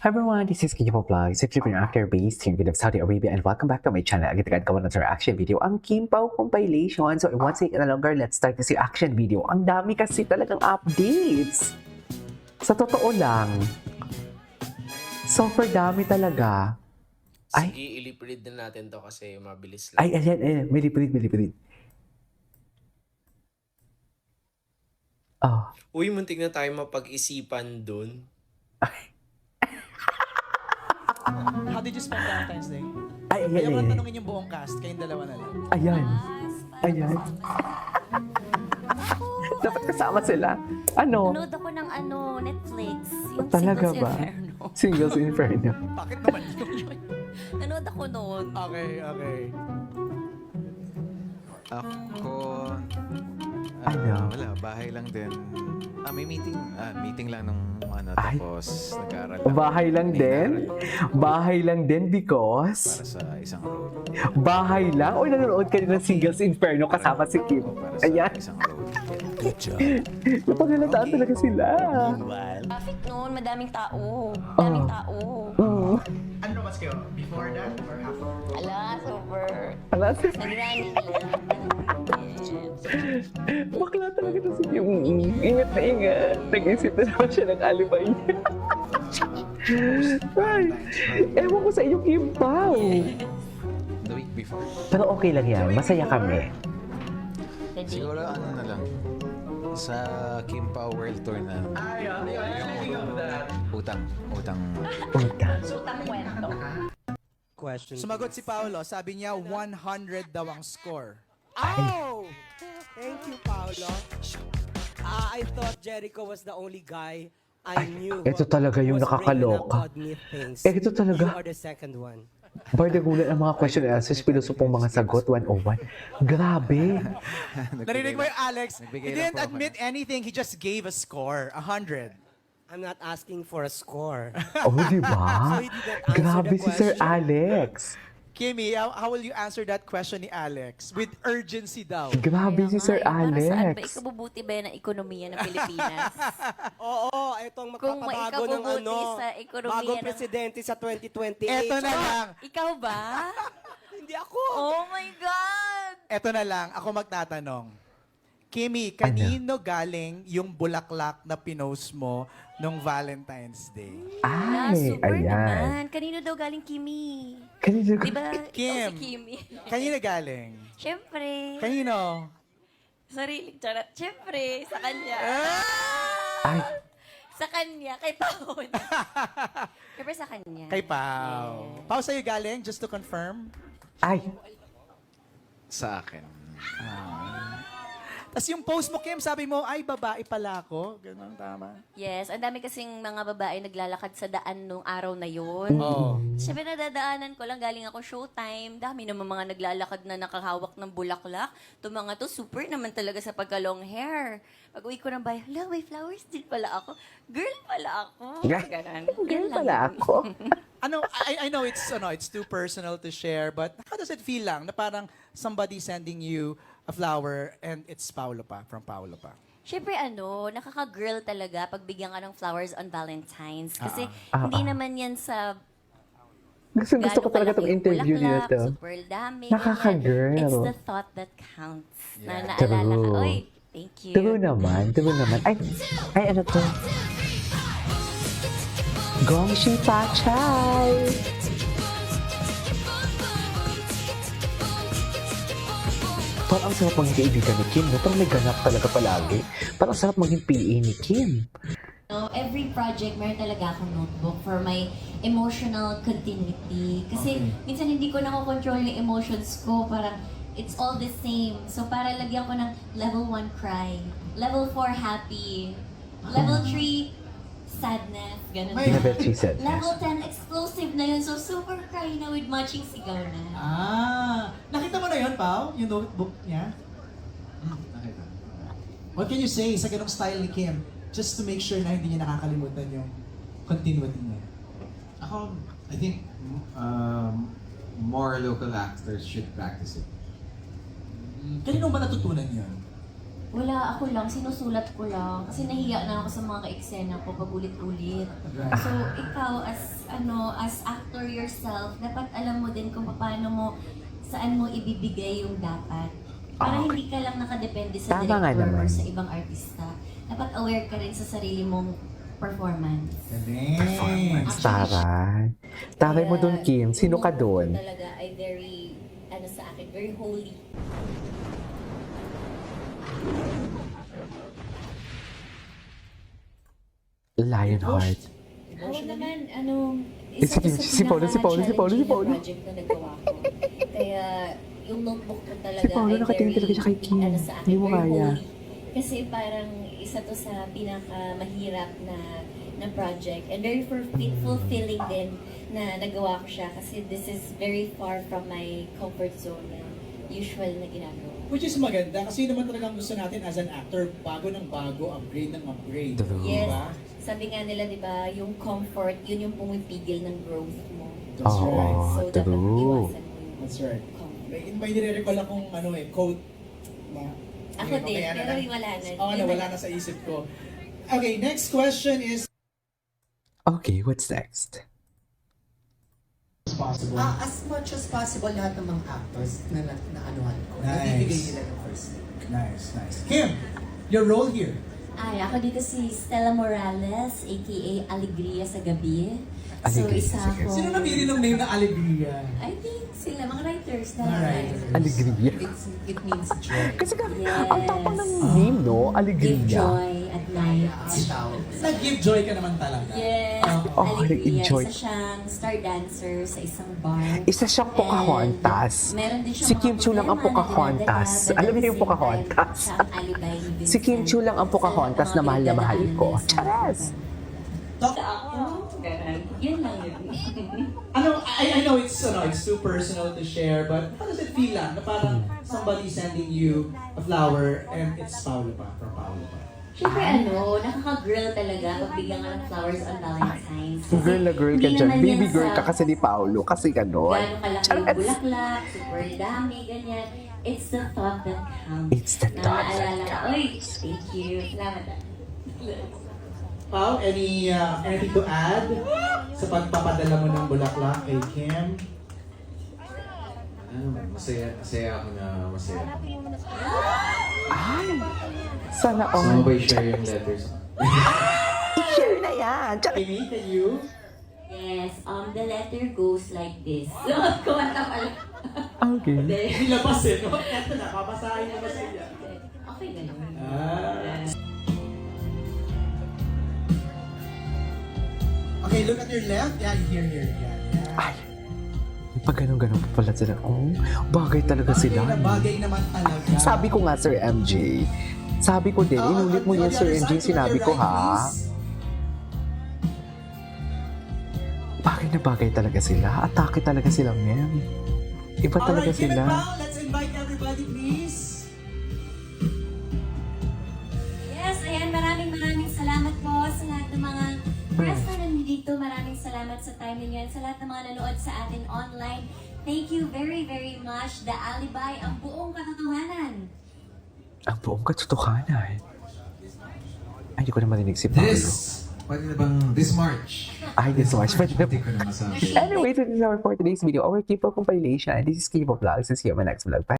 Hi everyone, this is Kinyo Vlog, a Filipino actor based here in Saudi Arabia, and welcome back to my channel. Agad-agad gawa ng reaction video, ang Kim Pao compilation. So, once again longer, let's start this reaction video. Ang dami kasi talagang updates. Sa totoo lang, super dami talaga. Sige, ilipid na natin to kasi mabilis lang. Ay, ayan, may lipulit. Oh. Uy, muntik na tayo mapag-isipan dun. How did you spend Valentine's Day? Ay, Ayaw ko ayan. lang tanongin yung buong cast, kayong dalawa na lang. Ayan. Dapat kasama sila. Ano? Nanood ako ng Netflix. Yung Talaga Singles ba? Inferno. Singles Inferno. Bakit naman yun? Nanood ako noon. Okay. Ako, Ano? wala, bahay lang din. May meeting lang nung Ay. tapos nag-aaral Bahay lang din? Nag-aaral Bahay lang din para because? sa isang road. Bahay lang? O nanonood ka din ng Singles Inferno kasama si Kim? Para sa Ayan. isang road. Good job. Napagalataan talaga sila. Traffic noon, madaming tao. Oh. Daming tao. Ano mas kayo? Before that or after? Ala, super. Ala, Nagrani lang. bakla talaga ito si Kim. Ingat na ingat. Nag-isip na naman siya ng alibay niya. Ay, ewan ko sa iyo, Kim Pao. The week before. Pero okay lang yan. Masaya kami. Siguro ano na lang. Sa Kim Pao World Tour na. Utang. Utang. Sutang kwento. Sumagot si Paolo, sabi niya 100 daw ang score. Oh! Thank you, Paolo. I thought Jericho was the only guy I knew. Ito talaga yung was bringing up nakakaloka. odd myth things. Ito talaga. You are the second one. Bardagulan ang mga question and answers, pilusupong mga sagot 101. Grabe. Narinig mo yung Alex? Nagbigay He lang didn't po ako admit anything, he just gave a score, 100. I'm not asking for a score. Oh, di ba? So he didn't answer Grabe the si Sir question. Alex. Kimmy, how will you answer that question ni Alex? With urgency daw. Grabe si Sir Para saan ba Alex. ikabubuti ba yan ang ekonomiya ng Pilipinas? Oo, itong Kung magpapabago ng maikabubuti sa ekonomiya bagong ng- presidente sa 2028. Eto na lang. Ikaw ba? Hindi ako. Oh my God! Eto na lang, ako magtatanong. Kimmy, kanino galing yung bulaklak na pinost mo nung Valentine's Day? Ay, super ayan. naman. Kanino daw galing Kimi? Kanino Di ba? Kim. Ikaw si Kimi. Kanino galing? Siyempre. Kanino? Sarili, charot. Siyempre, sa kanya. Ay, Sa kanya, kay Paon. Siyempre sa kanya. Kay Pao. Yes. Pao, sa'yo galing? Just to confirm. ay. Sa akin. Tapos yung post mo, Kim, sabi mo, ay, babae pala ako. Ganun, tama. Yes, ang dami kasing mga babae naglalakad sa daan nung araw na yun. Oo. Siyempre nadadaanan ko lang, galing ako showtime. Dami naman mga naglalakad na nakahawak ng bulaklak. Itong mga to, super naman talaga sa pagka-long hair. Pag uwi ko ng bahay, hala, may flowers din pala ako. Girl pala ako. Ganon. Girl Yan lang pala yun. ako. I know it's too personal to share, but how does it feel lang na parang somebody sending you a flower and it's Paolo pa, from Paolo pa? Siyempre nakaka-girl talaga pag bigyan ka ng flowers on Valentine's. Kasi Ah. hindi naman yan sa Gusto ko gaano talaga kalaki itong yung interview niyo bulaklak, to. super dami. Nakaka-girl. ganyan. It's the thought that counts. Na True. naalala ka, oy, thank you. True naman. Ay, ano to? Gongshi Pachay! Parang ang sarap maging kaibigan ni Kim, no? Parang may ganap talaga palagi. Parang ang sarap maging PA ni Kim. No, every project, meron talaga akong notebook for my emotional continuity. Kasi minsan hindi ko nakokontrol yung emotions ko. Parang it's all the same. So para lagyan ko ng level 1 cry, level 4 happy, level 3 sadness, ganun. May- Level 3 said. Level 10 explosive na yun. So super cry na with matching sigaw na. Nakita mo na yun, Pao? Yung notebook niya? What can you say sa ganong style ni Kim? Just to make sure na hindi niya nakakalimutan yung continuity niya. Ako, I think more local actors should practice it. Kanino ba natutunan yun? Wala, ako lang, sinusulat ko lang. Kasi nahiya na ako sa mga ka-eksena ko pag ulit-ulit. So, ikaw as actor yourself, dapat alam mo din kung paano mo, saan mo ibibigay yung dapat. Para hindi ka lang nakadepende sa Tama nga director or naman. sa ibang artista. Dapat aware ka rin sa sarili mong performance. Performance, taray. Taray mo dun, Kim. Sino ka dun? Talaga ay very, sa akin, very holy. Lionheart. Ako naman, Sige, si Paolo, si Paolo, si Paolo, si Paolo. project na nagawa ko. Kaya, yung notebook ko talaga Si Paolo, ay nakatingin very, talaga siya kay Kim. sa akin, Hindi mo very kaya. holy. Kasi parang isa to sa pinakamahirap na project. And very fulfilling din na nagawa ko siya. Kasi this is very far from my comfort zone na usual na ginagawa. Which is maganda kasi naman talagang gusto natin as an actor, bago ng bago, upgrade ng upgrade. True. Yes. Diba? Sabi nga nila, di ba, yung comfort, yun yung pumipigil ng growth mo. That's Oo, right. So, dapat true. iwasan mo yung That's right. comfort. May nire-recall akong quote na... Ako din, pero wala na. Wala na sa isip ko. Okay, next question is... Okay, what's next? Possible. As much as possible, lahat ng mga actors na anuhan ko. Nice. Nabibigay nila ng first name. Nice. Kim, your role here. Ay, ako dito si Stella Morales, aka Alegria sa Gabi. Alegria isa sa Gabi. akong- Sino namili ng name na Alegria? I think sila, mga writers na. Mga writers. Alegria. It means joy. Kasi Yes. ang tapang ng name, no? Give Alegria. joy at night. Ang tawag. Nag-give joy ka naman talaga. Yes, Oh, Alegria. nag-enjoy. Isa siyang star dancer sa isang bar. Isa siyang Pocahontas. And meron din siyang Si mga Kim Chiu lang ang problema na Pocahontas. dinadala, Alam niyo yung but at the same Pocahontas? time, siya ang alibay ni Vincent. Si Kim Chiu lang ang Pocahontas Sa na mahal mga ko. pinagdadaanan niya sa Charas! Talk- Ako, ganun. Yun lang yun. I know it's too personal to share, but how does it feel lang na parang somebody sending you a flower and it's Paolo pa, from Paolo pa? Siyempre nakaka-girl talaga pag bigyan ka ng flowers on Valentine's. Kasi Girl na girl ka hindi dyan. naman Baby yan girl sa ka kasi ni Paolo. Kasi ganon. Gano'ng kalaki yung Charas! bulaklak, super dami, ganyan. It's the thought that counts. It's the thought that Na naalala ko, Uy, thank you. Salamat. Pao, anything to add sa pagpapadala mo ng bulaklak kay Kim? Masaya ako na masaya. Ay! Sana So, all. may share yung letters. I-share na yan! Charas! Amy, can you? Yes, the letter goes like this. Kumanta pala. Okay. Hindi. Nilabas no? Eto na, papasahin mo ba sa iya? Okay na yun. Okay, look at your left. Yeah, here. Yeah. Ay! Pag ganun-ganun pa pala sila. Oh, bagay talaga sila. Bagay na bagay naman talaga. Sabi ko nga, Sir MJ. Sabi ko din, inulit mo yan, Sir MJ, sinabi ko ha. Bagay na bagay talaga sila. Atake talaga sila, ma'am. Iba talaga Alright, Kim and sila. Pao, let's invite everybody, please. Yes, ayan, maraming salamat po sa lahat ng mga press na nandito. Maraming salamat sa time ninyo at sa lahat ng mga nanood sa atin online. Thank you very, very much. The Alibay, ang buong katotohanan. Ang buong katotohanan. Ay, hindi ko na marinig si Paolo. Pwede na bang this March? Ay, this much. Pwede na. Hindi ko na masabi. Anyway, so this is our for today's video. Our K-pop compilation. This is K-pop Vlogs. See you on my next vlog. Bye.